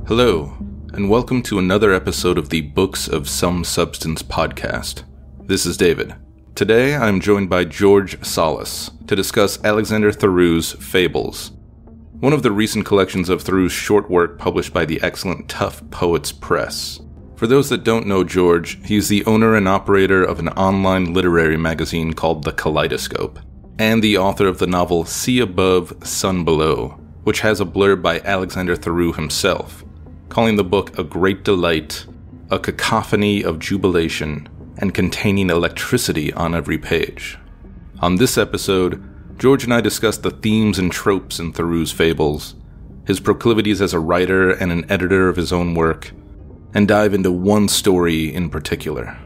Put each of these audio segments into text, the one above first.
Hello, and welcome to another episode of the Books of Some Substance podcast. This is David. Today I'm joined by George Salis to discuss Alexander Theroux's Fables, one of the recent collections of Theroux's short work published by the excellent Tough Poets Press. For those that don't know George, he's the owner and operator of an online literary magazine called the Collidescope, and the author of the novel Sea Above, Sun Below, which has a blurb by Alexander Theroux himself, calling the book a great delight, a cacophony of jubilation, and containing electricity on every page. On this episode, George and I discuss the themes and tropes in Theroux's Fables, his proclivities as a writer and an editor of his own work, and dive into one story in particular.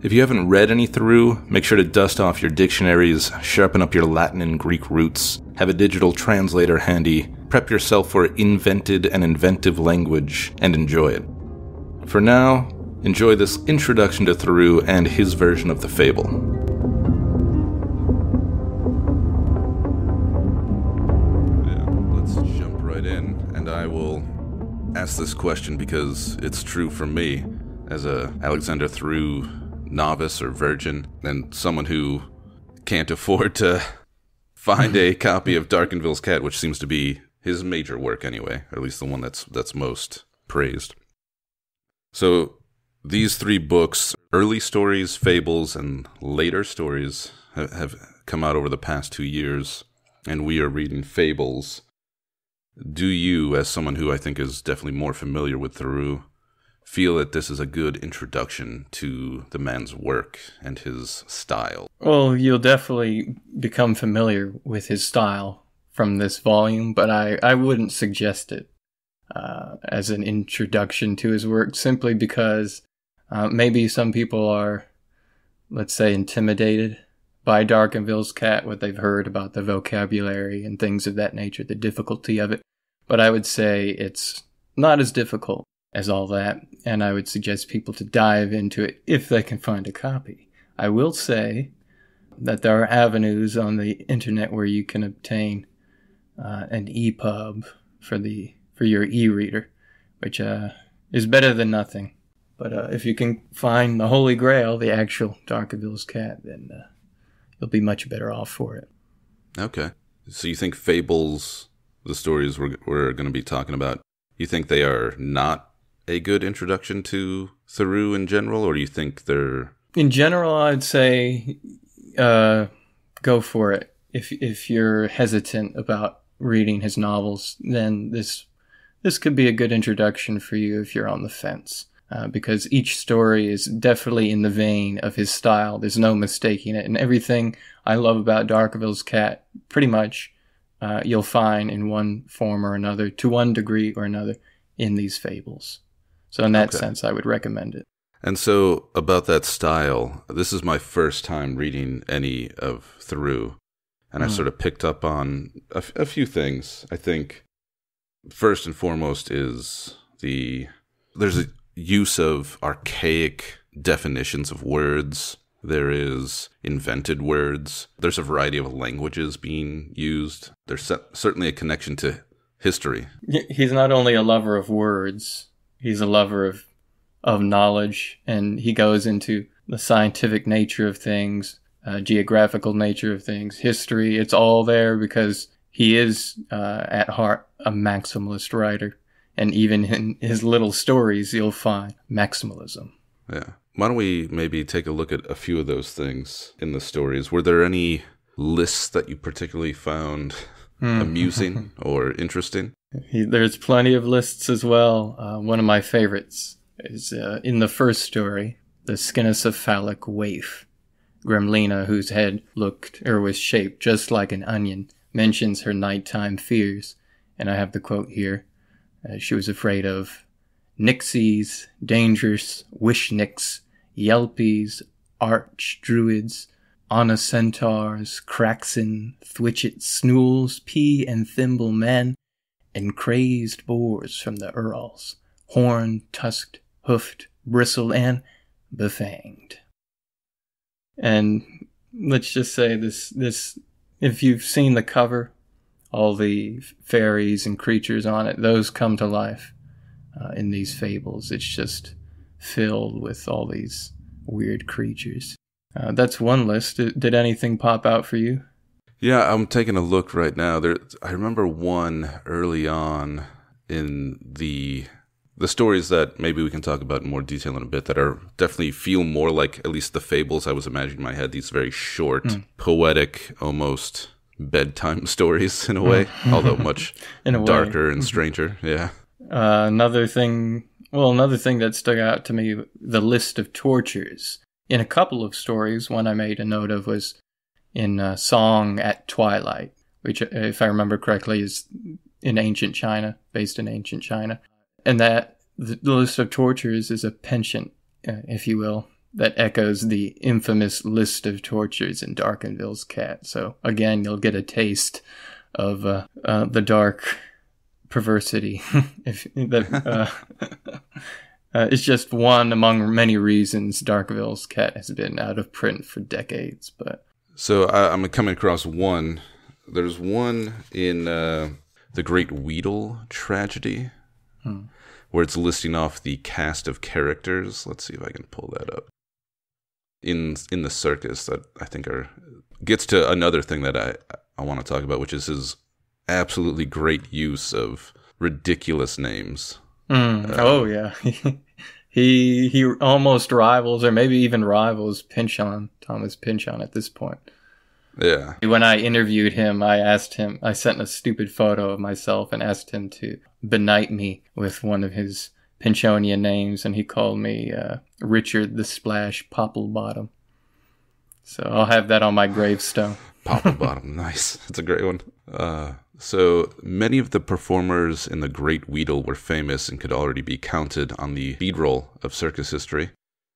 If you haven't read any Theroux, make sure to dust off your dictionaries, sharpen up your Latin and Greek roots, have a digital translator handy, prep yourself for invented and inventive language, and enjoy it. For now, enjoy this introduction to Theroux and his version of the fable. Let's jump right in, and I will ask this question because it's true for me as a Alexander Theroux novice or virgin, and someone who can't afford to find a copy of Darconville's Cat, which seems to be his major work anyway, or at least the one that's most praised. So these three books, early stories, fables, and later stories, have come out over the past 2 years, and we are reading Fables. Do you, as someone who I think is definitely more familiar with Theroux, feel that this is a good introduction to the man's work and his style? Well, you'll definitely become familiar with his style from this volume, but I wouldn't suggest it as an introduction to his work, simply because maybe some people are, let's say, intimidated by Darconville's Cat, what they've heard about the vocabulary and things of that nature, the difficulty of it. But I would say it's not as difficult as all that, and I would suggest people to dive into it if they can find a copy. I will say that there are avenues on the internet where you can obtain an EPUB for your e-reader, which is better than nothing. But if you can find the Holy Grail, the actual Darconville's Cat, then you'll be much better off for it. Okay. So you think Fables, the stories we're going to be talking about, you think they are not a good introduction to Theroux in general, or do you think they're... In general, I'd say go for it. If you're hesitant about reading his novels, then this could be a good introduction for you if you're on the fence. Because each story is definitely in the vein of his style. There's no mistaking it. And everything I love about Darconville's Cat, pretty much, you'll find in one form or another, to one degree or another, in these fables. So in that sense, I would recommend it. And so about that style, this is my first time reading any of Theroux, and I sort of picked up on a few things. I think first and foremost is there's a use of archaic definitions of words. There is invented words. There's a variety of languages being used. There's certainly a connection to history. He's not only a lover of words, he's a lover of knowledge, and he goes into the scientific nature of things, geographical nature of things, history. It's all there because he is, at heart, a maximalist writer. And even in his little stories, you'll find maximalism. Yeah. Why don't we maybe take a look at a few of those things in the stories? Were there any lists that you particularly found amusing or interesting? There's plenty of lists as well. One of my favorites is in the first story, the Skinocephalic Waif. Gremlina, whose head was shaped just like an onion, mentions her nighttime fears. And I have the quote here. She was afraid of nixies, dangerous wishnicks, yelpies, arch-druids, onocentaurs, craxin, thwitchet snools, pea and thimble men, and crazed boars from the Urals, horned, tusked, hoofed, bristled, and befanged. And let's just say this, if you've seen the cover, all the fairies and creatures on it, those come to life. in these fables. It's just filled with all these weird creatures. That's one list. Did anything pop out for you? Yeah, I'm taking a look right now. I remember one early on in the stories that maybe we can talk about in more detail in a bit that are definitely feel more like at least the fables I was imagining in my head, these very short, poetic, almost bedtime stories in a way, although much darker and stranger. Yeah. Another thing that stuck out to me, the list of tortures. In a couple of stories, one I made a note of was in Song at Twilight, which, if I remember correctly, is in ancient China, based in ancient China. And that the list of tortures is a penchant, if you will, that echoes the infamous list of tortures in Darconville's Cat. So again, you'll get a taste of the dark perversity. It's just one among many reasons Darconville's Cat has been out of print for decades. But so I'm coming across one. There's one in the Great Weedle Tragedy, where it's listing off the cast of characters. Let's see if I can pull that up. In the circus, that I think gets to another thing that I want to talk about, which is his absolutely great use of ridiculous names. Oh yeah, he almost rivals, or maybe even rivals, Thomas Pynchon at this point. Yeah. When I interviewed him, I sent a stupid photo of myself and asked him to benight me with one of his Pynchonian names, and he called me Richard the Splash Popplebottom. So I'll have that on my gravestone. Popplebottom, nice. That's a great one. So many of the performers in the Great Weedle were famous and could already be counted on the speed roll of circus history.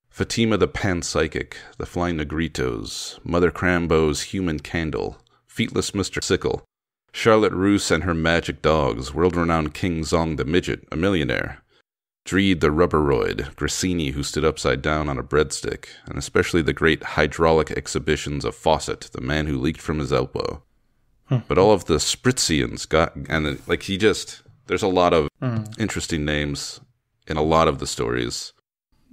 Fatima the Panpsychic, the Flying Negritos, Mother Crambo's Human Candle, Feetless Mr. Sickle, Charlotte Roos and her magic dogs, world-renowned King Zong the Midget, a millionaire, Dreed the Rubberoid, Grassini who stood upside down on a breadstick, and especially the great hydraulic exhibitions of Fawcett, the man who leaked from his elbow. But all of the Spritzians there's a lot of interesting names in a lot of the stories.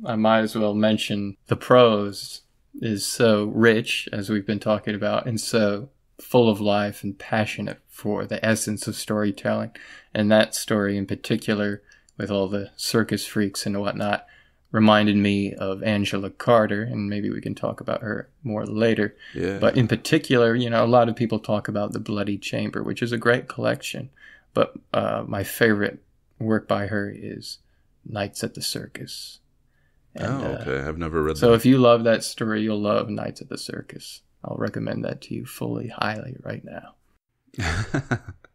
I might as well mention the prose is so rich, as we've been talking about, and so full of life and passionate for the essence of storytelling. And that story in particular, with all the circus freaks and whatnot, reminded me of Angela Carter, and maybe we can talk about her more later. Yeah. But in particular, a lot of people talk about The Bloody Chamber, which is a great collection. But my favorite work by her is Nights at the Circus. And, okay. I've never read that. So if you love that story, you'll love Nights at the Circus. I'll recommend that to you highly right now.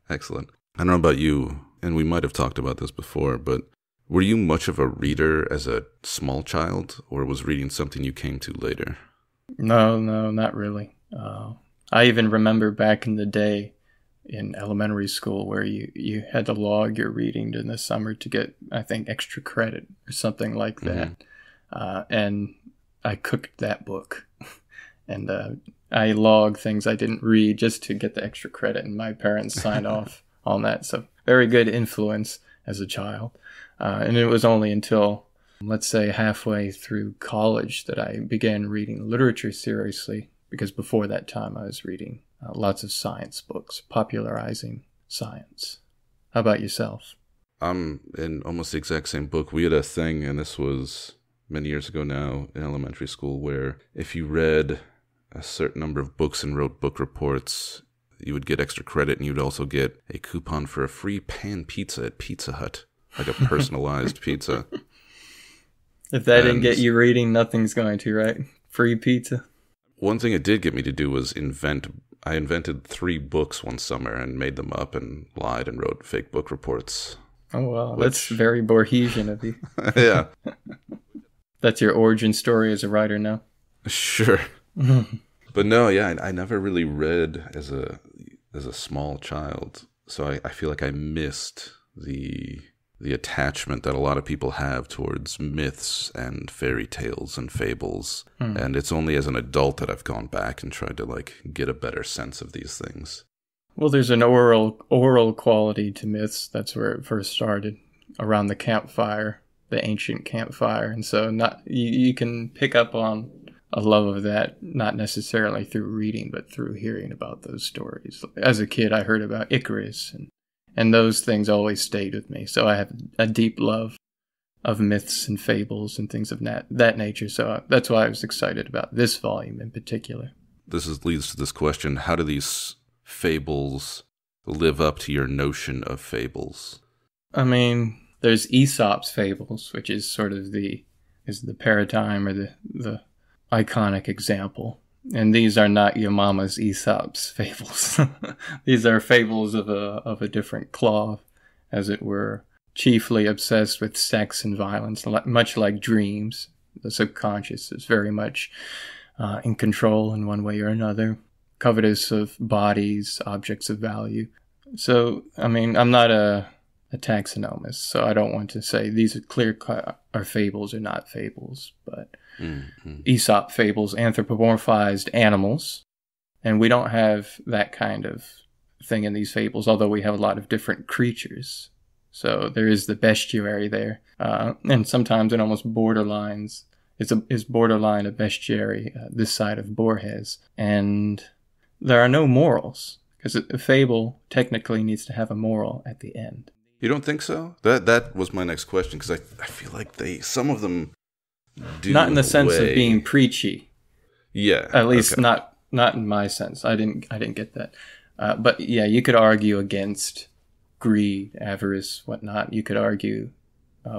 Excellent. I don't know about you, and we might have talked about this before, but were you much of a reader as a small child, or was reading something you came to later? No, not really. I even remember back in the day in elementary school where you had to log your reading during the summer to get, I think, extra credit or something like that. And I cooked that book. And I logged things I didn't read just to get the extra credit, and my parents signed off on that. So very good influence as a child. And it was only until, let's say, halfway through college that I began reading literature seriously, because before that time I was reading lots of science books, popularizing science. How about yourself? I'm in almost the exact same book. We had a thing, and this was many years ago now in elementary school, where if you read a certain number of books and wrote book reports, you would get extra credit, and you'd also get a coupon for a free pan pizza at Pizza Hut. Like a personalized pizza. If that didn't get you reading, nothing's going to, right? Free pizza. One thing it did get me to do was I invented 3 books one summer and made them up and lied and wrote fake book reports. Oh, wow. That's very Borgesian of you. Yeah. That's your origin story as a writer now? Sure. But no, yeah, I never really read as a small child. So I feel like I missed the attachment that a lot of people have towards myths and fairy tales and fables. And it's only as an adult that I've gone back and tried to get a better sense of these things. Well, there's an oral quality to myths. That's where it first started. around the campfire, the ancient campfire. And so you can pick up on a love of that, not necessarily through reading, but through hearing about those stories. As a kid, I heard about Icarus, and those things always stayed with me. So I have a deep love of myths and fables and things of that nature. So that's why I was excited about this volume in particular. Leads to this question: how do these fables live up to your notion of fables? I mean, there's Aesop's fables, which is sort of the paradigm or the iconic example. And these are not your mama's Aesop's fables. These are fables of a different cloth, as it were, chiefly obsessed with sex and violence, much like dreams. The subconscious is very much in control in one way or another, covetous of bodies, objects of value. So, I mean, I'm not a taxonomist, so I don't want to say these are clear-cut are fables or not fables, but Aesop fables anthropomorphized animals, and we don't have that kind of thing in these fables, although we have a lot of different creatures. So there is the bestiary there, and sometimes it almost borderlines. It's borderline a bestiary this side of Borges, and there are no morals, because a fable technically needs to have a moral at the end. You don't think so? That was my next question, because I feel like some of them do. Not in the sense of being preachy. Yeah. At least not in my sense. I didn't get that. But yeah, you could argue against greed, avarice, whatnot. You could argue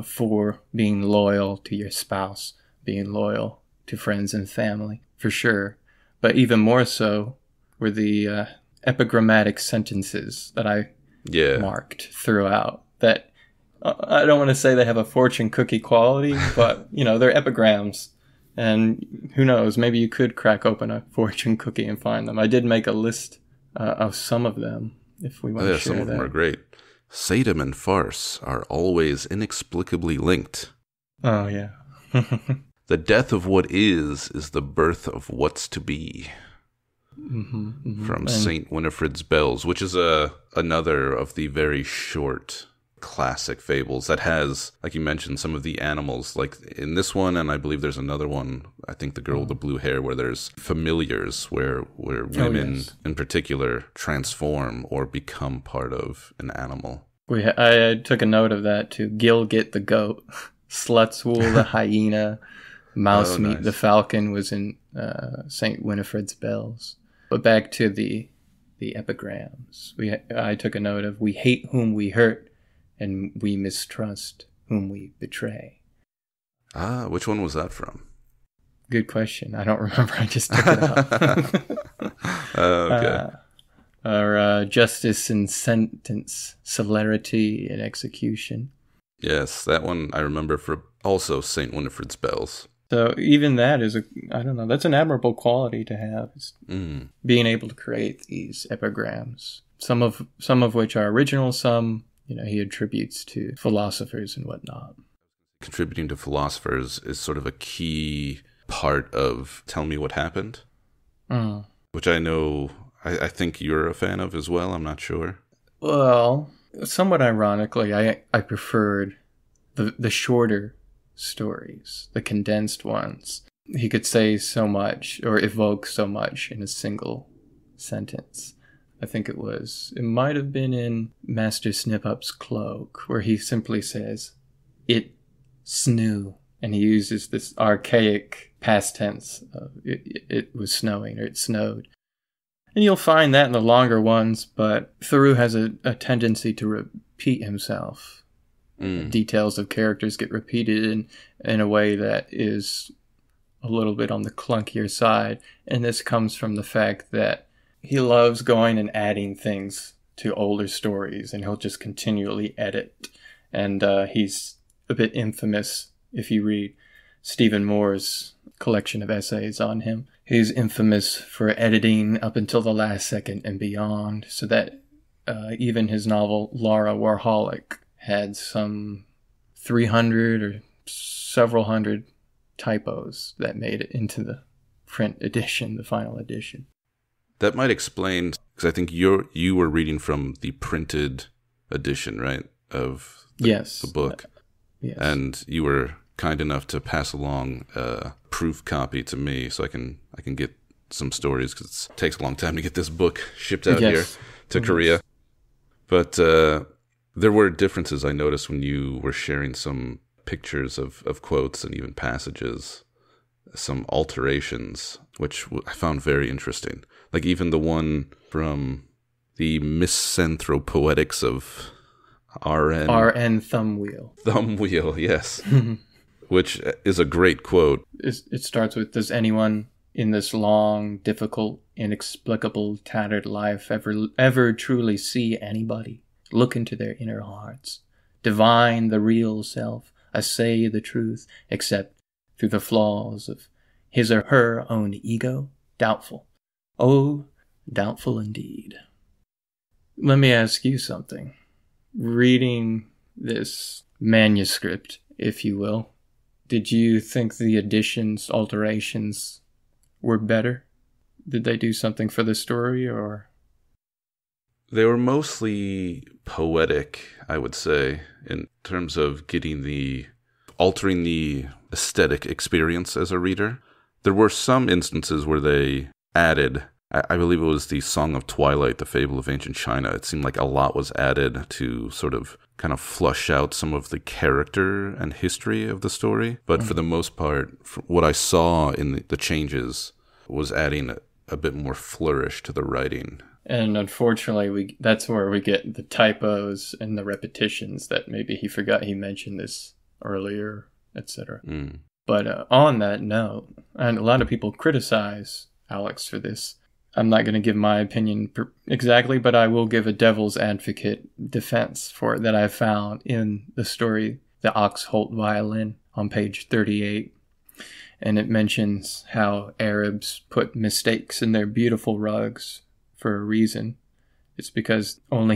for being loyal to your spouse, being loyal to friends and family, for sure. But even more so were the epigrammatic sentences that I marked throughout. That I don't want to say they have a fortune cookie quality, but they're epigrams, and who knows, maybe you could crack open a fortune cookie and find them. I did make a list of some of them, if we want to share that. Some of them are great. Sadism and farce are always inexplicably linked. Oh yeah. The death of what is the birth of what's to be. From St. Winifred's Bells, which is another of the very short classic fables that has, like you mentioned, some of the animals, like in this one, and I believe there's another one, I think The Girl with the Blue Hair, where there's familiars where women in particular transform or become part of an animal. I took a note of that too. Gilgit the goat, Slutswool the hyena, Mousemeat the falcon was in St. Winifred's Bells. But back to the epigrams. I took a note of: we hate whom we hurt, and we mistrust whom we betray. Which one was that from? Good question. I don't remember. I just took it out. Okay. Or justice in sentence, celerity in execution. Yes, that one I remember for also St. Winifred's Bells. So even that is that's an admirable quality to have, is being able to create these epigrams. Some of which are original, some, he attributes to philosophers and whatnot. Contributing to philosophers is sort of a key part of Tell Me What Happened, which I know, I think you're a fan of as well, I'm not sure. Well, somewhat ironically, I preferred the shorter stories, the condensed ones. He could say so much or evoke so much in a single sentence. I think it might have been in Master Snip-Up's Cloak, where he simply says, "It snew," and he uses this archaic past tense of it was snowing or it snowed. And you'll find that in the longer ones, but Theroux has a tendency to repeat himself. Details of characters get repeated in a way that is a little bit on the clunkier side. And this comes from the fact that he loves going and adding things to older stories, and he'll just continually edit. And he's a bit infamous if you read Stephen Moore's collection of essays on him. He's infamous for editing up until the last second and beyond, so that even his novel Laura Warholic had some 300 or several hundred typos that made it into the print edition, the final edition. That might explain, because I think you were reading from the printed edition, right? of yes. the book. Yes. And you were kind enough to pass along a proof copy to me so I can get some stories, because it takes a long time to get this book shipped out here to Korea. But there were differences I noticed when you were sharing some pictures of quotes and even passages, some alterations, which I found very interesting. Like even the one from the Misanthropoetics of R.N. Thumbwheel. Thumbwheel, yes. Which is a great quote. It starts with, does anyone in this long, difficult, inexplicable, tattered life ever truly see anybody, look into their inner hearts, divine the real self, assay the truth, except through the flaws of his or her own ego? Doubtful. Oh, doubtful indeed. Let me ask you something. Reading this manuscript, if you will, did you think the additions, alterations were better? Did they do something for the story, or? They were mostly poetic, I would say, in terms of altering the aesthetic experience as a reader. There were some instances where they added, I believe it was the Song of Twilight, the Fable of Ancient China. It seemed like a lot was added to sort of kind of flush out some of the character and history of the story. But for the most part, what I saw in the changes was adding a bit more flourish to the writing. And unfortunately, that's where we get the typos and the repetitions that maybe he forgot he mentioned this earlier, etc. But on that note, and a lot of people criticize Alex for this. I'm not going to give my opinion exactly, but I will give a devil's advocate defense for it that I found in the story, The Oxholt Violin, on page 38. And it mentions how Arabs put mistakes in their beautiful rugs for a reason. It's because only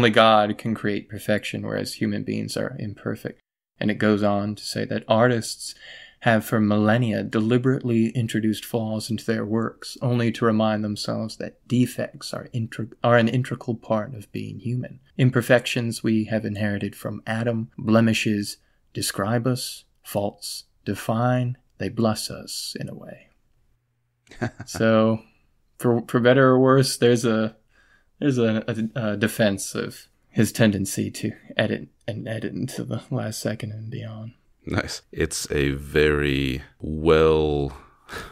God can create perfection, whereas human beings are imperfect. And it goes on to say that artists have for millennia deliberately introduced flaws into their works, only to remind themselves that defects are an integral part of being human. Imperfections we have inherited from Adam, blemishes describe us, faults define, they bless us in a way. So, for better or worse, there's a defense of his tendency to edit until the last second and beyond. Nice. It's a very well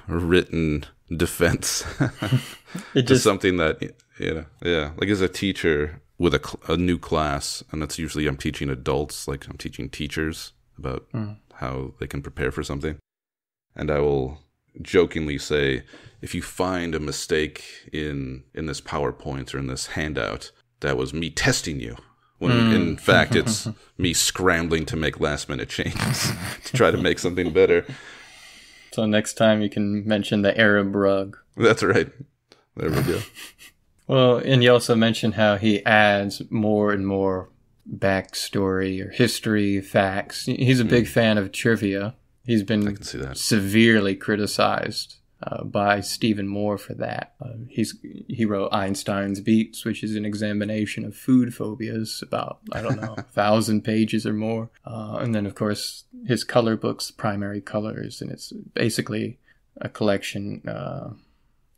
written defense to something that, like as a teacher with a new class, and that's usually I'm teaching adults, like I'm teaching teachers about how they can prepare for something. And I will jokingly say, if you find a mistake in this PowerPoint or in this handout, that was me testing you. When in fact, it's me scrambling to make last-minute changes to try to make something better. So next time you can mention the Arab rug. That's right. There we go. Well, and you also mentioned how he adds more and more backstory or history, facts. He's a big fan of trivia. He's been severely criticized by Stephen Moore for that. He wrote Einstein's Beats, which is an examination of food phobias, about, 1,000 pages or more. And then, of course, his color books, Primary Colors, and it's basically a collection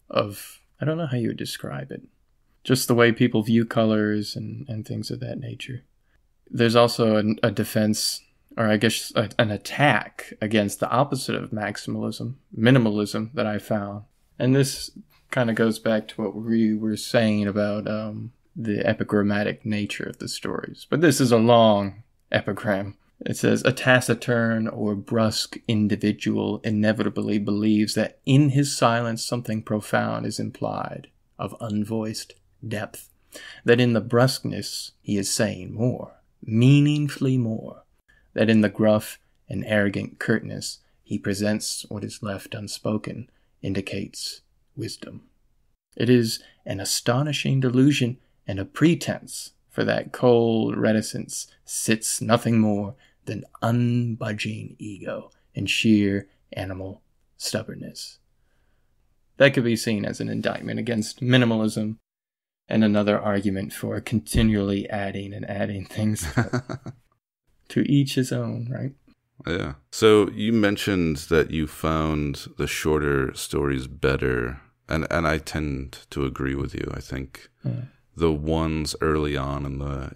of, I don't know how you would describe it, just the way people view colors and things of that nature. There's also a defense, or I guess an attack against the opposite of maximalism, minimalism, that I found. And this kind of goes back to what we were saying about the epigrammatic nature of the stories. But this is a long epigram. It says, a taciturn or brusque individual inevitably believes that in his silence something profound is implied, of unvoiced depth, that in the brusqueness he is saying more, meaningfully more, that in the gruff and arrogant curtness he presents what is left unspoken, indicates wisdom. It is an astonishing delusion and a pretense, for that cold reticence sits nothing more than unbudging ego and sheer animal stubbornness. That could be seen as an indictment against minimalism and another argument for continually adding and adding things to each his own, right? Yeah. So you mentioned that you found the shorter stories better, and I tend to agree with you. I think the ones early on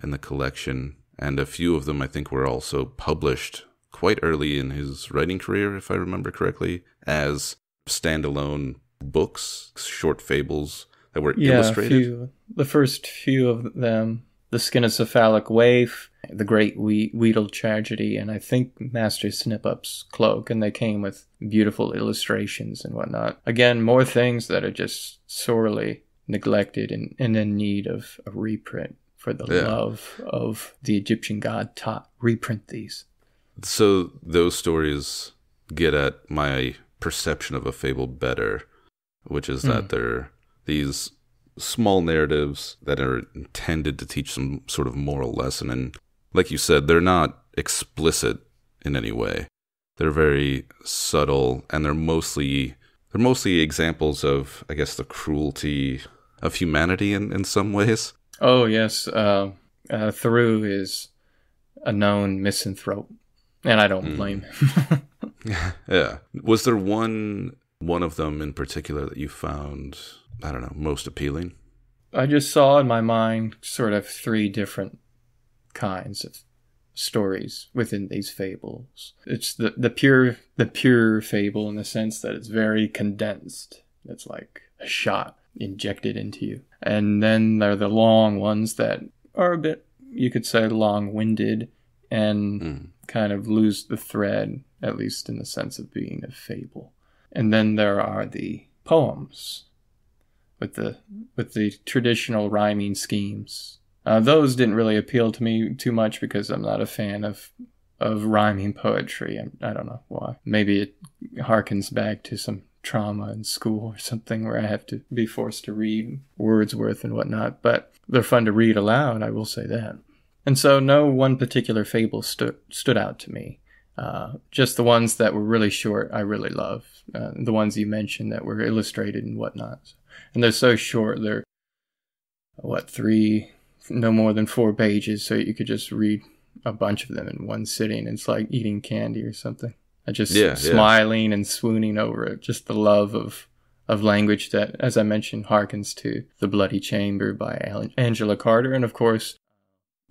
in the collection, and a few of them I think were also published quite early in his writing career, if I remember correctly, as standalone books, short fables that were illustrated. The first few of them, The Skinocephalic Waif, The Great Weedle Tragedy, and I think Master Snip-Up's Cloak, and they came with beautiful illustrations and whatnot. Again, more things that are just sorely neglected and in need of a reprint for the love of the Egyptian god Tot. Reprint these. So those stories get at my perception of a fable better, which is that they're these small narratives that are intended to teach some sort of moral lesson. And like you said, they're not explicit in any way. They're very subtle, and they're mostly examples of, I guess, the cruelty of humanity in some ways. Oh, yes. Theroux is a known misanthrope, and I don't blame him. Yeah. Was there one of them in particular that you found, I don't know, most appealing? I just saw in my mind sort of three different kinds of stories within these fables. It's the pure fable in the sense that it's very condensed. It's like a shot injected into you. And then there are the long ones that are a bit, you could say, long-winded and kind of lose the thread, at least in the sense of being a fable. And then there are the poems with the traditional rhyming schemes. Those didn't really appeal to me too much because I'm not a fan of rhyming poetry. I don't know why. Maybe it harkens back to some trauma in school or something where I have to be forced to read Wordsworth and whatnot. But they're fun to read aloud, I will say that. And so no one particular fable stood out to me. Just the ones that were really short, I really love. The ones you mentioned that were illustrated and whatnot. And they're so short, they're, no more than 4 pages, so you could just read a bunch of them in one sitting. It's like eating candy or something. Smiling and swooning over it. Just the love of language that, as I mentioned, harkens to The Bloody Chamber by Angela Carter, and of course,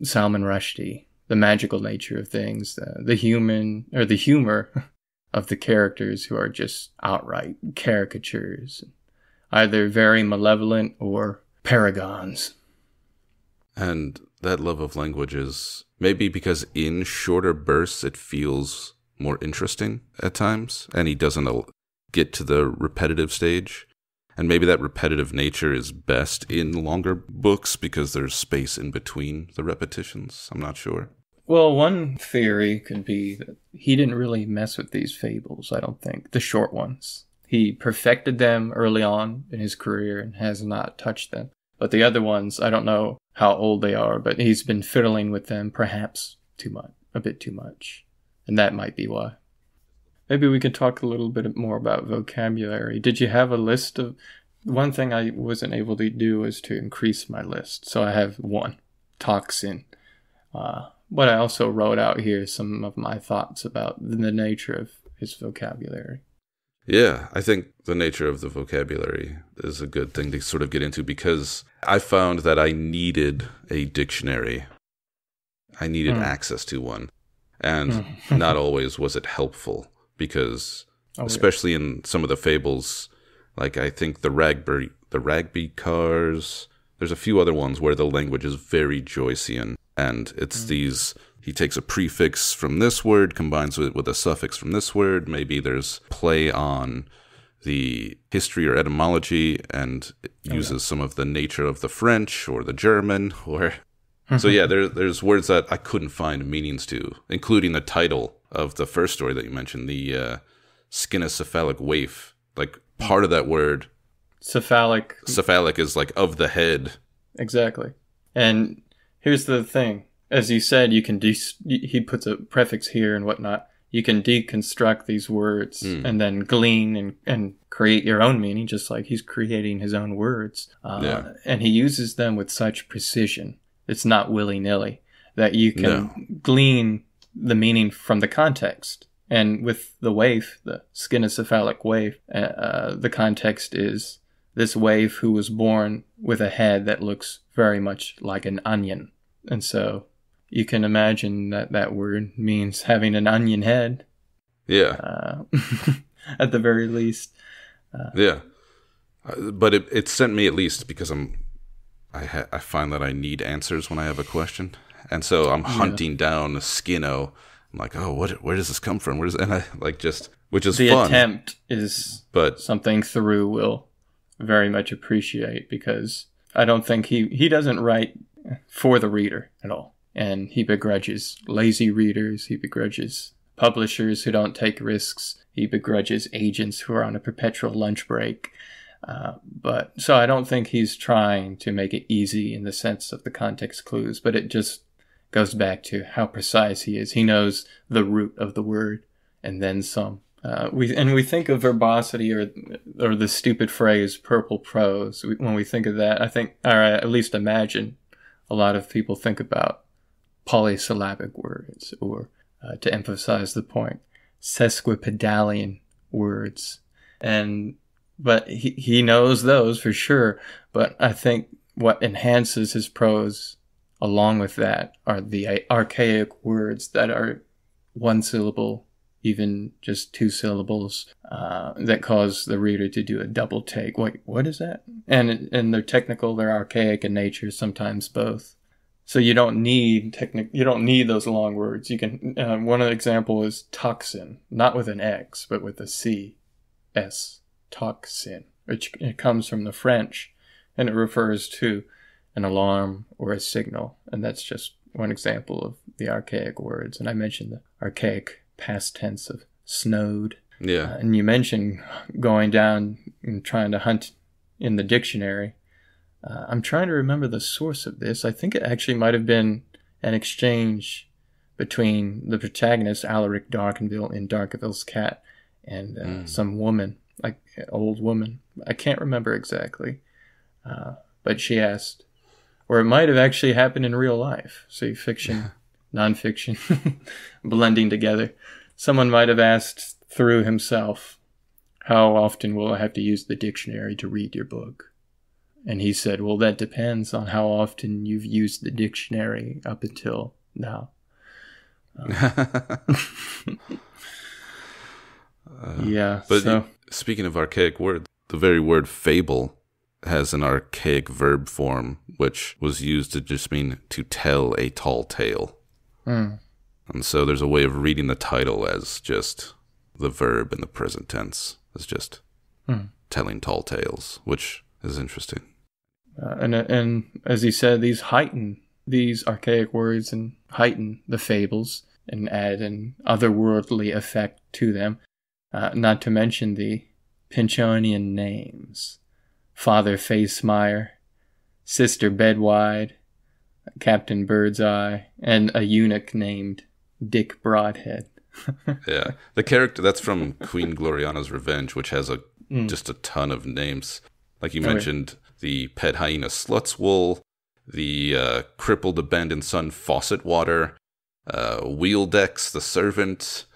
Salman Rushdie. The magical nature of things, the humor of the characters who are just outright caricatures, either very malevolent or paragons. And that love of language is maybe because in shorter bursts it feels more interesting at times, and he doesn't get to the repetitive stage. And maybe that repetitive nature is best in longer books because there's space in between the repetitions. I'm not sure. Well, one theory could be that he didn't really mess with these fables, I don't think. The short ones. He perfected them early on in his career and has not touched them. But the other ones, I don't know how old they are, but he's been fiddling with them perhaps a bit too much. And that might be why. Maybe we could talk a little bit more about vocabulary. Did you have a list of... One thing I wasn't able to do was to increase my list. So I have 1, toxin. But I also wrote out here some of my thoughts about the nature of his vocabulary. Yeah, I think the nature of the vocabulary is a good thing to sort of get into because I found that I needed a dictionary. I needed access to one. And not always was it helpful because, especially in some of the fables, like I think the Ragby Cars, there's a few other ones where the language is very Joycean. And it's he takes a prefix from this word, combines it with a suffix from this word. Maybe there's play on the history or etymology and it uses some of the nature of the French or the German. So yeah, there's words that I couldn't find meanings to, including the title of the first story that you mentioned, the Skinocephalic Waif. Like part of that word. Cephalic. Cephalic is like of the head. Exactly. And here's the thing. As you said, you can he puts a prefix here and whatnot. you can deconstruct these words and then glean and create your own meaning, just like he's creating his own words. And he uses them with such precision. It's not willy-nilly, that you can glean the meaning from the context. And with the waif, the skinocephalic waif, the context is this waif who was born with a head that looks very much like an onion. And so you can imagine that word means having an onion head. Yeah. At the very least. Yeah. But it sent me, at least because I find that I need answers when I have a question. And so I'm hunting down Skino. I'm like, oh, where does this come from? And I like just, which is the fun. The attempt is something Theroux will very much appreciate, because I don't think he doesn't write for the reader at all. And he begrudges lazy readers. He begrudges publishers who don't take risks. He begrudges agents who are on a perpetual lunch break. So I don't think he's trying to make it easy in the sense of the context clues, but it just goes back to how precise he is. He knows the root of the word and then some. We think of verbosity or the stupid phrase purple prose. When we think of that, I think, or at least imagine, a lot of people think about polysyllabic words, or to emphasize the point, sesquipedalian words. But he knows those for sure. But I think what enhances his prose along with that are the archaic words that are one syllable, even just two syllables, that cause the reader to do a double take. Wait, what is that? And they're technical, they're archaic in nature, sometimes both. So you don't need those long words. You can, one example is toxin, not with an X, but with a C, S, toxin, which it comes from the French, and it refers to an alarm or a signal. And that's just one example of the archaic words. And I mentioned the archaic past tense of snowed. Yeah. And you mentioned going down and trying to hunt in the dictionary. I'm trying to remember the source of this. I think it actually might have been an exchange between the protagonist, Alaric Darconville, in Darconville's Cat, and some woman, like an old woman. I can't remember exactly. But she asked, or it might have actually happened in real life. See, fiction, nonfiction, blending together. Someone might have asked Theroux himself, how often will I have to use the dictionary to read your book? And he said, well, that depends on how often you've used the dictionary up until now. Yeah. But speaking of archaic words, the very word fable has an archaic verb form, which was used to just mean to tell a tall tale. And so there's a way of reading the title as just the verb in the present tense, as just telling tall tales, which is interesting. And as he said, these heighten these archaic words and heighten the fables and add an otherworldly effect to them. Not to mention the Pinchonian names: Father Facemire, Sister Bedwide, Captain Birdseye, and a eunuch named Dick Broadhead. Yeah, the character that's from Queen Gloriana's Revenge, which has just a ton of names. Like you mentioned, the pet hyena Slutswool, the crippled abandoned son Faucetwater, Wheeldex the servant,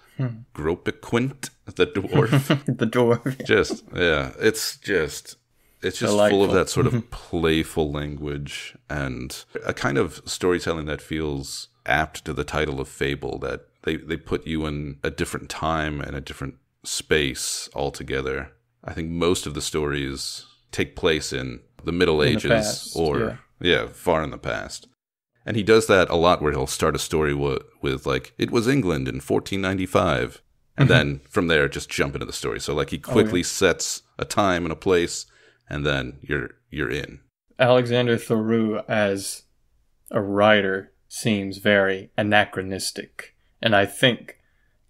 Gropequint the dwarf. The dwarf. Yeah. It's just delightful. Full of that sort of playful language and a kind of storytelling that feels apt to the title of fable, that they put you in a different time and a different space altogether. I think most of the stories take place in the Middle Ages past, or far in the past. And he does that a lot, where he'll start a story with like, it was England in 1495, and then from there just jump into the story. So like he quickly sets a time and a place, and then you're in. Alexander Theroux as a writer seems very anachronistic, and I think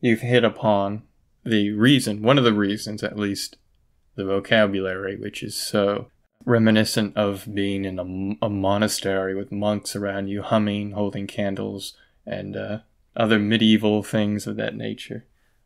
you've hit upon one of the reasons at least, the vocabulary, which is so reminiscent of being in a monastery with monks around you, humming, holding candles, and other medieval things of that nature.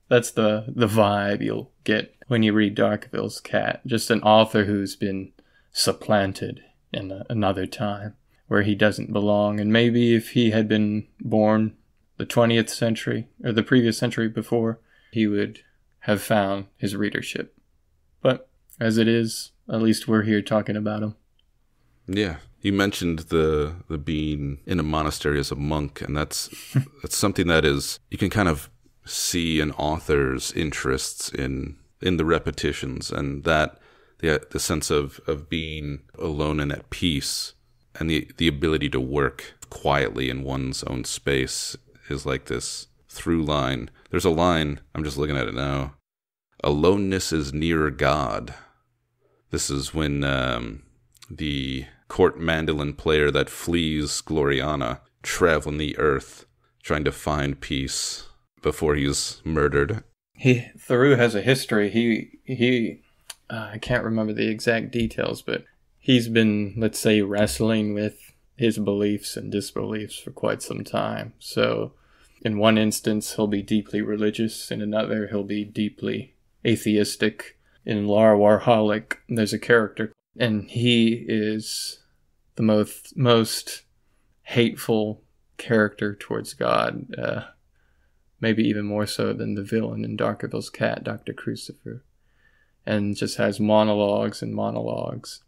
That's the vibe you'll get when you read Darconville's Cat. Just an author who's been supplanted in another time where he doesn't belong. And maybe if he had been born the 20th century or the previous century before, he would have found his readership. But as it is, at least we're here talking about him. Yeah. You mentioned the being in a monastery as a monk, and that's something that is, you can kind of see an author's interests in the repetitions, and that the sense of being alone and at peace, and the ability to work quietly in one's own space is like this through line. There's a line, I'm just looking at it now. Aloneness is nearer God. This is when the court mandolin player that flees Gloriana, traveling the earth, trying to find peace before he's murdered. Theroux has a history. He I can't remember the exact details, but he's been, let's say, wrestling with his beliefs and disbeliefs for quite some time. So in one instance, he'll be deeply religious. In another, he'll be deeply atheistic. In Warholic, there's a character, and he is the most hateful character towards God, maybe even more so than the villain in Darconville's Cat, Dr. Crucifer, and just has monologues and monologues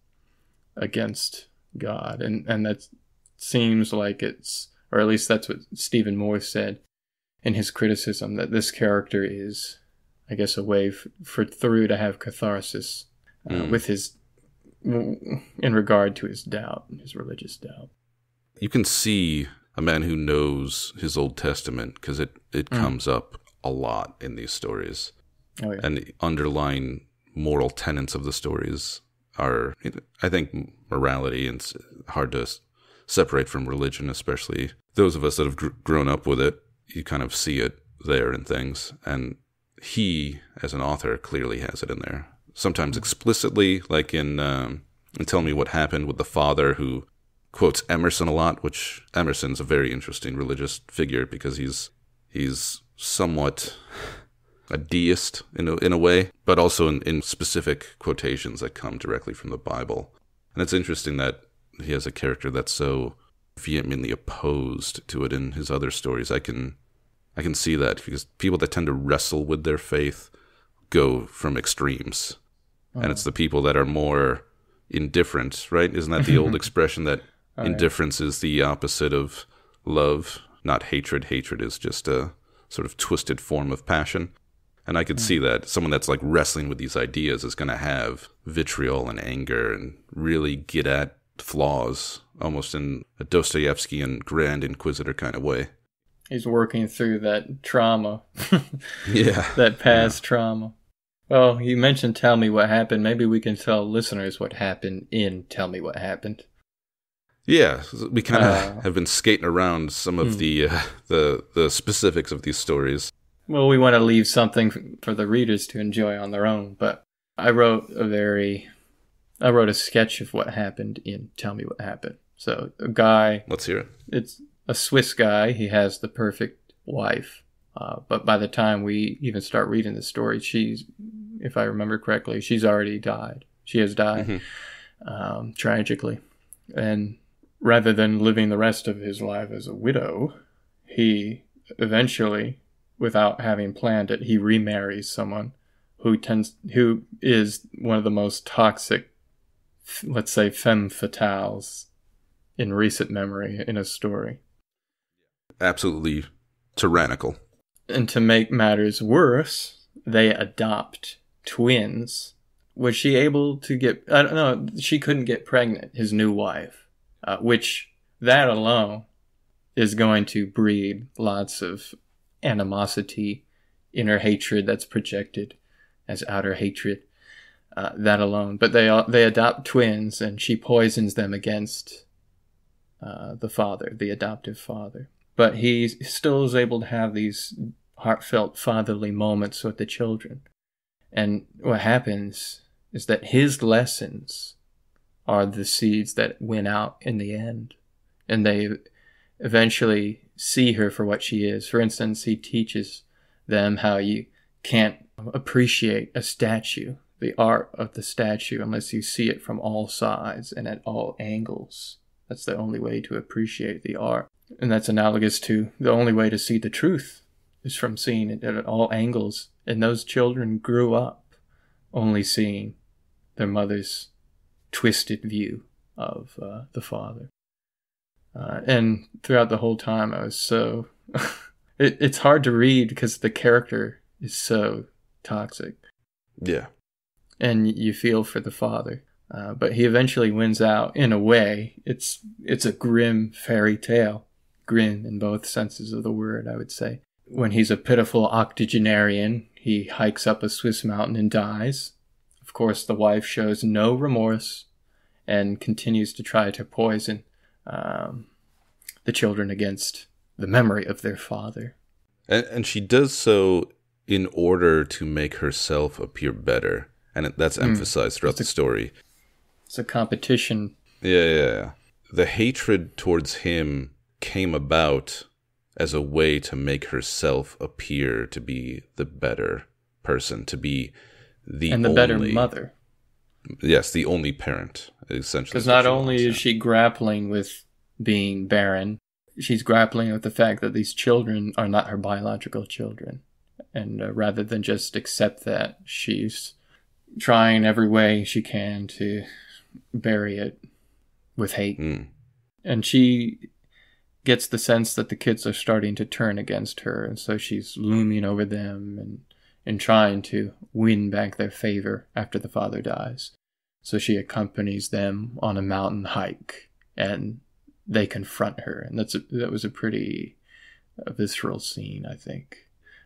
against God. And that seems like it's, or at least that's what Stephen Moore said in his criticism, that this character is, I guess, a way for Theroux to have catharsis with his, in regard to his doubt, his religious doubt. You can see a man who knows his Old Testament, because it comes up a lot in these stories. Oh, yeah. And the underlying moral tenets of the stories are, I think, morality, and it's hard to separate from religion, especially those of us that have grown up with it. You kind of see it there in things, and he, as an author, clearly has it in there. Sometimes explicitly, like in Tell Me What Happened, with the father who quotes Emerson a lot, which Emerson's a very interesting religious figure because he's somewhat a deist in a way, but also in specific quotations that come directly from the Bible. And it's interesting that he has a character that's so vehemently opposed to it in his other stories. I can see that, because people that tend to wrestle with their faith go from extremes. And it's the people that are more indifferent, right? Isn't that the old expression that indifference is the opposite of love, not hatred? Hatred is just a sort of twisted form of passion. And I could see that someone that's like wrestling with these ideas is going to have vitriol and anger and really get at flaws, almost in a Dostoevskian Grand Inquisitor kind of way. He's working through that trauma. Yeah. That past trauma. Well, you mentioned Tell Me What Happened. Maybe we can tell listeners what happened in Tell Me What Happened. Yeah, we kind of have been skating around some of the specifics of these stories. Well, we want to leave something for the readers to enjoy on their own, but I wrote a sketch of what happened in Tell Me What Happened. So a guy... Let's hear it. It's a Swiss guy. He has the perfect wife. But by the time we even start reading the story, she's, if I remember correctly, she's already died. She has died, tragically. And rather than living the rest of his life as a widow, he eventually, without having planned it, he remarries someone who is one of the most toxic, let's say, femme fatales in recent memory in a story. Absolutely tyrannical. And to make matters worse, they adopt twins. Was she able to get... I don't know, she couldn't get pregnant, his new wife. Which, that alone, is going to breed lots of animosity, inner hatred that's projected as outer hatred. That alone. But they adopt twins, and she poisons them against the father, the adoptive father. But he still is able to have these heartfelt fatherly moments with the children. And what happens is that his lessons are the seeds that win out in the end. And they eventually see her for what she is. For instance, he teaches them how you can't appreciate a statue, the art of the statue, unless you see it from all sides and at all angles. That's the only way to appreciate the art. And that's analogous to the only way to see the truth is from seeing it at all angles. And those children grew up only seeing their mother's twisted view of the father. And throughout the whole time, I was so... it's hard to read because the character is so toxic. Yeah. And you feel for the father. But he eventually wins out in a way. It's a grim fairy tale. Grim in both senses of the word, I would say. When he's a pitiful octogenarian, he hikes up a Swiss mountain and dies. Of course, the wife shows no remorse and continues to try to poison the children against the memory of their father. And she does so in order to make herself appear better. And that's emphasized throughout the story. It's a competition. Yeah. The hatred towards him came about as a way to make herself appear to be the better person, to be the and the only, better mother. Yes, the only parent, essentially. Because not only is she grappling with being barren, she's grappling with the fact that these children are not her biological children. And rather than just accept that, she's trying every way she can to bury it with hate. And she gets the sense that the kids are starting to turn against her, and so she's looming over them and trying to win back their favor after the father dies. So she accompanies them on a mountain hike, and they confront her, and that was a pretty visceral scene, I think.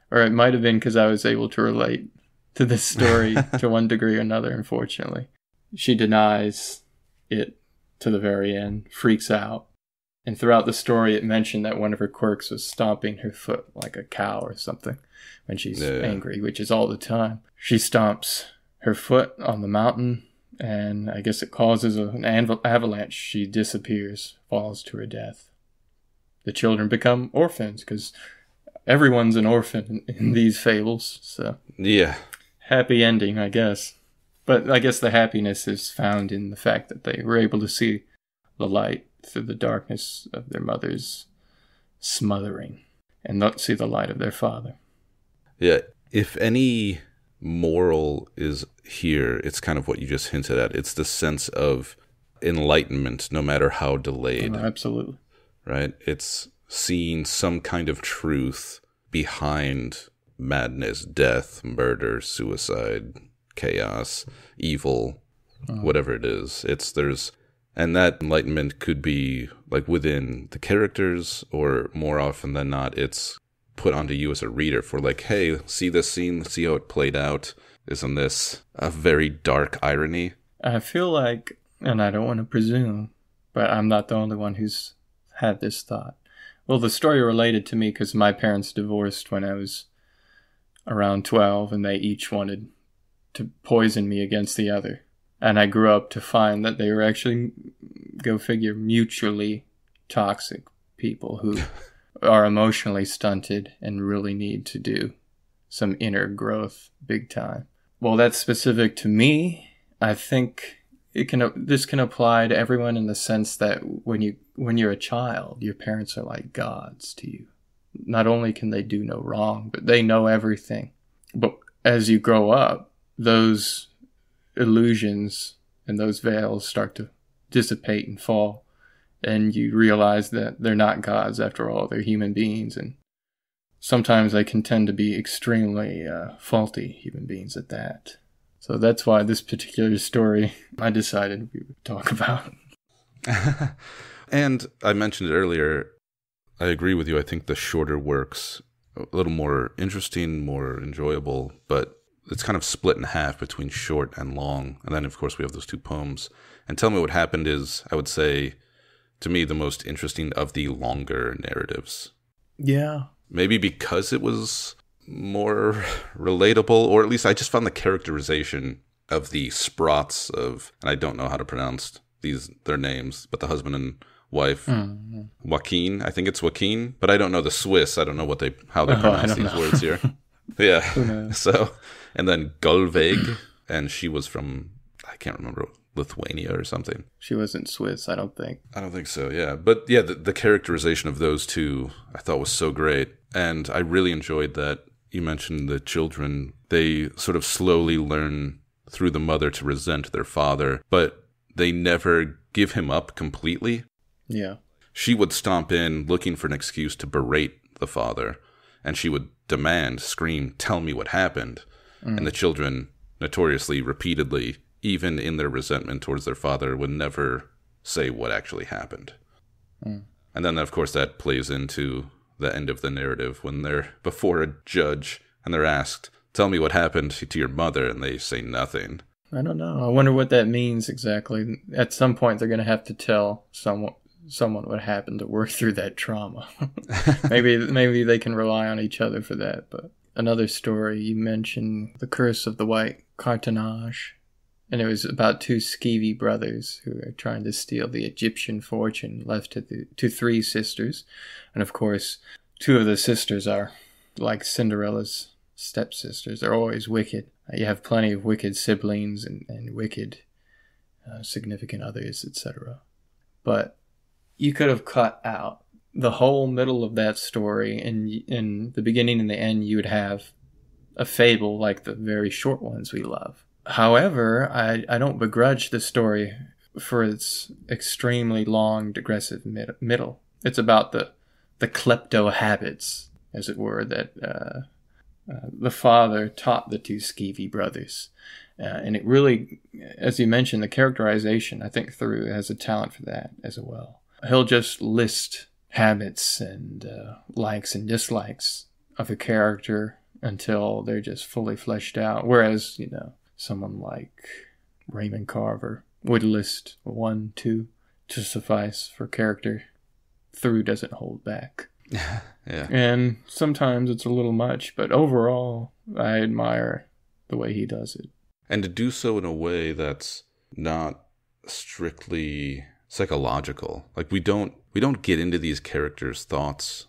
Or it might have been because I was able to relate to this story to one degree or another, unfortunately. She denies it to the very end, freaks out. And throughout the story, it mentioned that one of her quirks was stomping her foot like a cow or something when she's angry, which is all the time. She stomps her foot on the mountain, and I guess it causes an avalanche. She disappears, falls to her death. The children become orphans, because everyone's an orphan in these fables. So yeah, happy ending, I guess. But I guess the happiness is found in the fact that they were able to see the light through the darkness of their mother's smothering and not see the light of their father. Yeah, if any moral is here, it's kind of what you just hinted at. It's the sense of enlightenment, no matter how delayed. Oh, absolutely. Right? It's seeing some kind of truth behind madness, death, murder, suicide, chaos, evil, whatever it is. And that enlightenment could be like within the characters, or more often than not, it's put onto you as a reader for like, hey, see this scene, see how it played out. Isn't this a very dark irony? I feel like, and I don't want to presume, but I'm not the only one who's had this thought. Well, the story related to me because my parents divorced when I was around 12, and they each wanted to poison me against the other. And I grew up to find that they were actually, go figure, mutually toxic people who are emotionally stunted and really need to do some inner growth big time. Well, that's specific to me. I think this can apply to everyone in the sense that when you're a child, your parents are like gods to you. Not only can they do no wrong, but they know everything. But as you grow up, those illusions and those veils start to dissipate and fall, and you realize that they're not gods after all. They're human beings, and sometimes they can tend to be extremely faulty human beings at that. So that's why this particular story I decided we would talk about. And I mentioned it earlier, I agree with you. I think the shorter works a little more interesting, more enjoyable, but it's kind of split in half between short and long. And then, of course, we have those two poems. And Tell Me What Happened is, I would say, to me, the most interesting of the longer narratives. Yeah. Maybe because it was more relatable, or at least I just found the characterization of the Sprots of, and I don't know how to pronounce their names, but the husband and wife, Joaquin, I think it's Joaquin, but I don't know the Swiss. I don't know how they pronounce these words here. Yeah. Who knows? So, and then Gullveig, and she was from, I can't remember, Lithuania or something. She wasn't Swiss, I don't think. I don't think so, yeah. But yeah, the characterization of those two I thought was so great. And I really enjoyed that you mentioned the children. They sort of slowly learn through the mother to resent their father, but they never give him up completely. Yeah. She would stomp in looking for an excuse to berate the father, and she would demand, scream, tell me what happened. And the children, notoriously, repeatedly, even in their resentment towards their father, would never say what actually happened. And then, of course, that plays into the end of the narrative when they're before a judge and they're asked, tell me what happened to your mother, and they say nothing. I don't know. I wonder what that means exactly. At some point, they're going to have to tell someone what happened to work through that trauma. Maybe they can rely on each other for that. But another story, you mentioned The Curse of the White Cartonnage. And it was about two skeevy brothers who are trying to steal the Egyptian fortune left to three sisters. And of course, two of the sisters are like Cinderella's stepsisters. They're always wicked. You have plenty of wicked siblings and wicked significant others, etc. But you could have cut out the whole middle of that story, and in the beginning and the end, you would have a fable like the very short ones we love. However, I don't begrudge the story for its extremely long, digressive middle. It's about the klepto habits, as it were, that the father taught the two skeevy brothers. And it really, as you mentioned, the characterization, I think Theroux has a talent for that as well. He'll just list habits and likes and dislikes of a character until they're just fully fleshed out. Whereas, someone like Raymond Carver would list 1, 2 to suffice for character. Theroux doesn't hold back. Yeah. And sometimes it's a little much, but overall, I admire the way he does it. And to do so in a way that's not strictly psychological. Like we don't get into these characters' thoughts.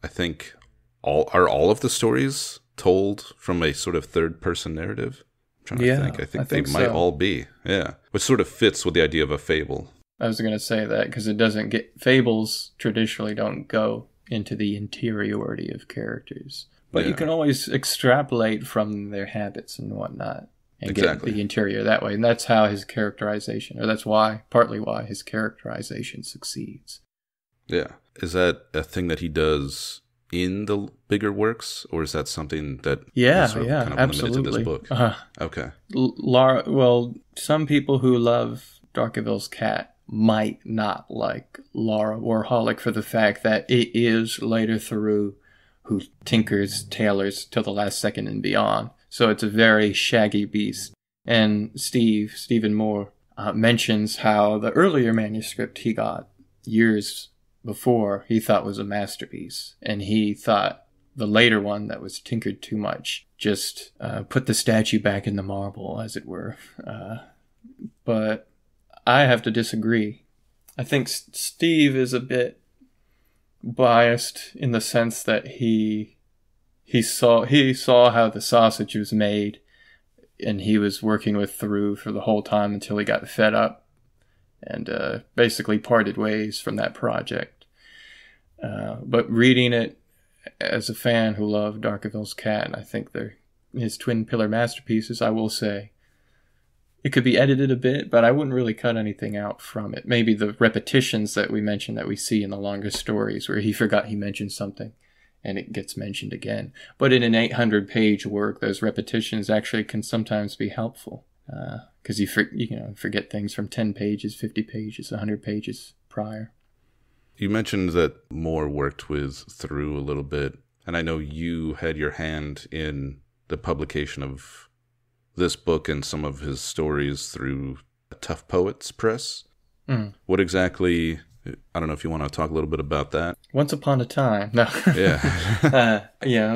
I think all of the stories told from a sort of third-person narrative. I'm trying to think. I think they might all be. Yeah. Which sort of fits with the idea of a fable. I was going to say that because it doesn't fables traditionally don't go into the interiority of characters. But you can always extrapolate from their habits and whatnot and get the interior that way. And that's how his characterization, or that's partly why his characterization succeeds. Yeah. Is that a thing that he does in the bigger works, or is that something that is sort of kind of absolutely. limited to this book? Okay. Well, some people who love Darconville's cat might not like Laura Warholic for the fact that it is later Theroux who tinkers, tailors till the last second and beyond. So it's a very shaggy beast. And Stephen Moore, mentions how the earlier manuscript he got years before he thought was a masterpiece. And he thought the later one that was tinkered too much just put the statue back in the marble, as it were. But I have to disagree. I think Steve is a bit biased in the sense that he saw how the sausage was made, and he was working with Theroux for the whole time until he got fed up and basically parted ways from that project. But reading it as a fan who loved Darconville's cat, and I think they're his twin pillar masterpieces, I will say it could be edited a bit, but I wouldn't really cut anything out from it. Maybe the repetitions that we mentioned that we see in the longer stories where he forgot he mentioned something and it gets mentioned again. But in an 800-page work, those repetitions actually can sometimes be helpful because you forget things from 10 pages, 50 pages, 100 pages prior. You mentioned that Moore worked with Theroux a little bit, and I know you had your hand in the publication of this book and some of his stories through Tough Poets Press. What exactly, I don't know if you want to talk a little bit about that. Once upon a time. No. Yeah.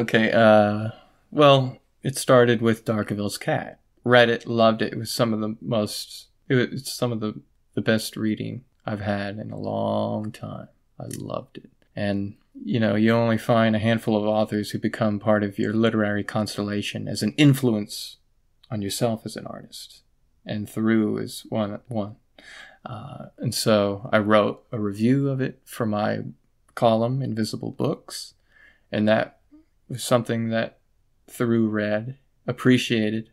Okay. Well, it started with Darconville's cat. Read it, loved it. It was some of the best reading I've had in a long time. I loved it. And you only find a handful of authors who become part of your literary constellation as an influence on yourself as an artist. And Theroux is one. And so I wrote a review of it for my column, Invisible Books. And that was something that Theroux read, appreciated,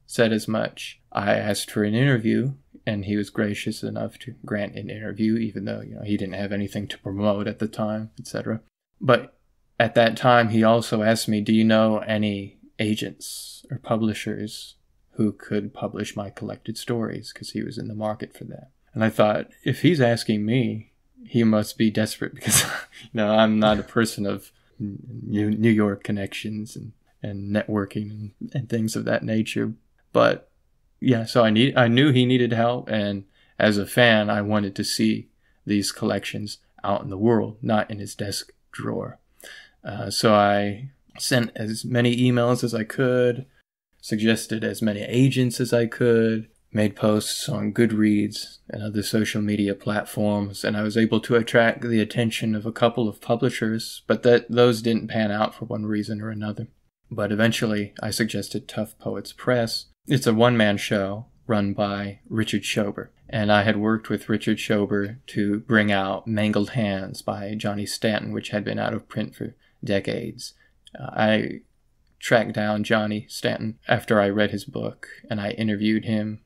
said as much. I asked for an interview, and he was gracious enough to grant an interview, even though, he didn't have anything to promote at the time, etc. But at that time, he also asked me, do you know any agents or publishers who could publish my collected stories? Because he was in the market for that. And I thought, if he's asking me, he must be desperate, because I'm not a person of New York connections and networking and things of that nature. But yeah, so I knew he needed help, and as a fan, I wanted to see these collections out in the world, not in his desk drawer. So I sent as many emails as I could, suggested as many agents as I could, made posts on Goodreads and other social media platforms, and I was able to attract the attention of a couple of publishers, but those didn't pan out for one reason or another. But eventually, I suggested Tough Poets Press. It's a one-man show run by Richard Schober, and I had worked with Richard Schober to bring out Mangled Hands by Johnny Stanton, which had been out of print for decades. I tracked down Johnny Stanton after I read his book, and I interviewed him.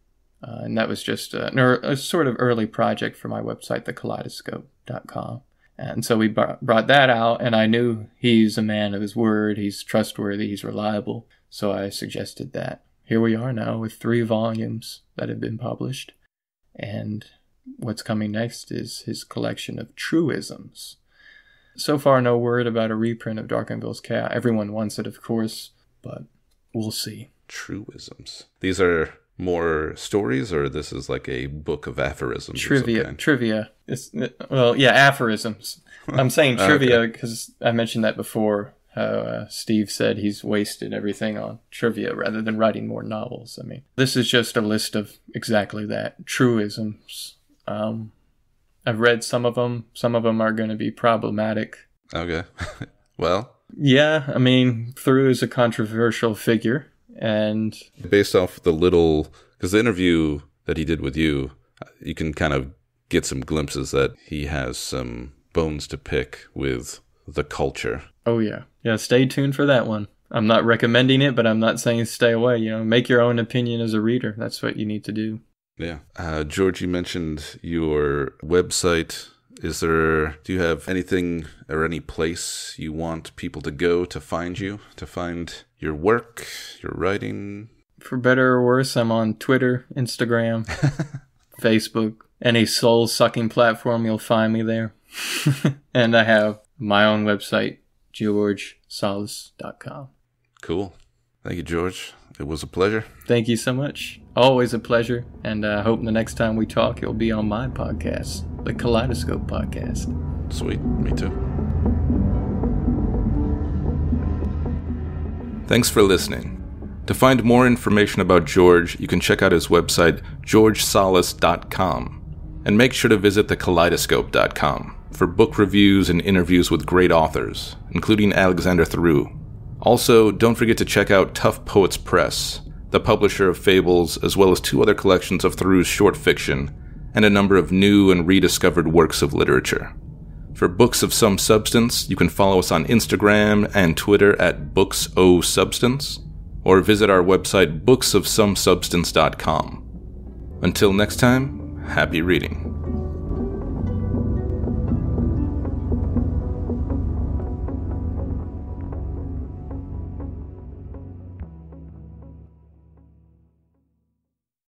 And that was just a sort of early project for my website, Collidescope.com. And so we brought that out, and I knew he's a man of his word, he's trustworthy, he's reliable. So I suggested that. Here we are now with 3 volumes that have been published. And what's coming next is his collection of truisms. So far, no word about a reprint of Darconville's Cat. Everyone wants it, of course, but we'll see. Truisms. These are more stories, or this is like a book of aphorisms? Trivia. Aphorisms. I'm saying trivia because I mentioned that before, how Steve said he's wasted everything on trivia rather than writing more novels. I mean, this is just a list of exactly that, truisms. I've read some of them. Some of them are going to be problematic. Okay. Well. Yeah, I mean, Theroux is a controversial figure. And based off because the interview that he did with you, you can kind of get some glimpses that he has some bones to pick with the culture. Oh, yeah. Yeah, stay tuned for that one. I'm not recommending it, but I'm not saying stay away. Make your own opinion as a reader. That's what you need to do. Yeah. George, you mentioned your website. Do you have anything or any place you want people to go to find you, to find your work, your writing? For better or worse, I'm on Twitter, Instagram, Facebook, any soul-sucking platform, you'll find me there. And I have my own website, georgesalis.com. Cool. Thank you, George. It was a pleasure. Thank you so much. Always a pleasure. And I hope the next time we talk, you'll be on my podcast, the Collidescope podcast. Sweet. Me too. Thanks for listening. To find more information about George, you can check out his website, georgesalis.com. And make sure to visit thekaleidoscope.com for book reviews and interviews with great authors, including Alexander Theroux. Also, don't forget to check out Tough Poets Press, the publisher of Fables, as well as 2 other collections of Theroux's short fiction, and a number of new and rediscovered works of literature. For books of some substance, you can follow us on Instagram and Twitter at booksosubstance, or visit our website booksofsomesubstance.com. Until next time, happy reading.